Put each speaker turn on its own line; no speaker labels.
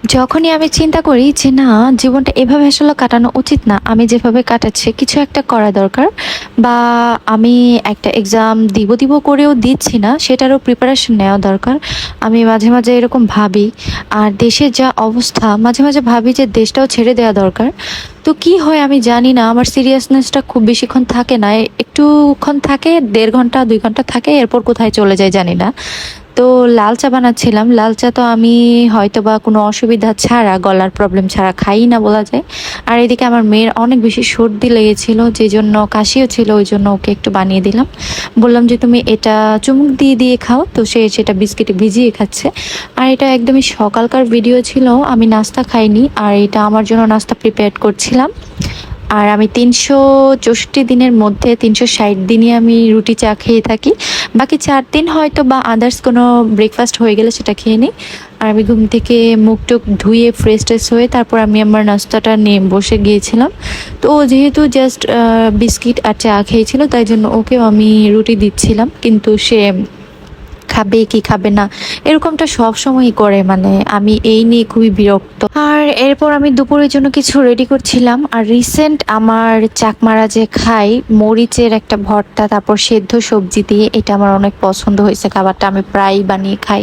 যখনই আমি চিন্তা করি যে না, জীবনটা এভাবে আসলে কাটানো উচিত না, আমি যেভাবে কাটাচ্ছি কিছু একটা করা দরকার, বা আমি একটা এক্সাম দিব দিব করেও দিচ্ছি না, সেটারও প্রিপারেশন নেওয়া দরকার। আমি মাঝে মাঝে এরকম ভাবি। আর দেশের যা অবস্থা, মাঝে মাঝে ভাবি যে দেশটাও ছেড়ে দেওয়া দরকার। তো কি হয় আমি জানি না, আমার সিরিয়াসনেসটা খুব বেশিক্ষণ থাকে না, একটুক্ষণ থাকে, 1.5 ঘন্টা 2 ঘন্টা থাকে, এরপর কোথায় চলে যায় জানি না। তো লাল চা বানাচ্ছিলাম। লাল চা তো আমি হয়তো বা কোনো অসুবিধা ছাড়া, গলার প্রবলেম ছাড়া খাই না বলা যায়। আর এদিকে আমার মেয়ের অনেক বেশি সর্দি লেগেছিল, যে জন্য কাশিও ছিল, ওই জন্য ওকে একটু বানিয়ে দিলাম। বললাম যে তুমি এটা চুমুক দিয়ে দিয়ে খাও, তো সে সেটা বিস্কিটে ভিজিয়ে খাচ্ছে। আর এটা একদমই সকালকার ভিডিও ছিল, আমি নাস্তা খাইনি, আর এটা আমার জন্য নাস্তা প্রিপেয়ার করছিলাম। আর আমি 364 দিনের মধ্যে 360 দিনই আমি রুটি চা খেয়ে থাকি। বাকি 4 দিন হয়তো বা আদার্স কোনো ব্রেকফাস্ট হয়ে গেলে সেটা খেয়ে নিই। আর আমি ঘুম থেকে মুখ টুক ধুয়ে ফ্রেশ ট্রেশ হয়ে তারপর আমি আমার নাস্তাটা নিয়ে বসে গিয়েছিলাম। তো ও যেহেতু জাস্ট বিস্কিট আর চা খেয়েছিল, তাই জন্য ওকেও আমি রুটি দিচ্ছিলাম, কিন্তু সে খাবে কি খাবে না এরকমটা সব সময়ই করে, মানে আমি এই নিয়ে খুবই বিরক্ত। আর এরপর আমি দুপুরের জন্য কিছু রেডি করছিলাম। আর রিসেন্ট আমার চাকমারা যে খাই, মরিচের একটা ভর্তা, তারপর সেদ্ধ সবজি দিয়ে, এটা আমার অনেক পছন্দ হয়েছে, খাবারটা আমি প্রায়ই বানিয়ে খাই।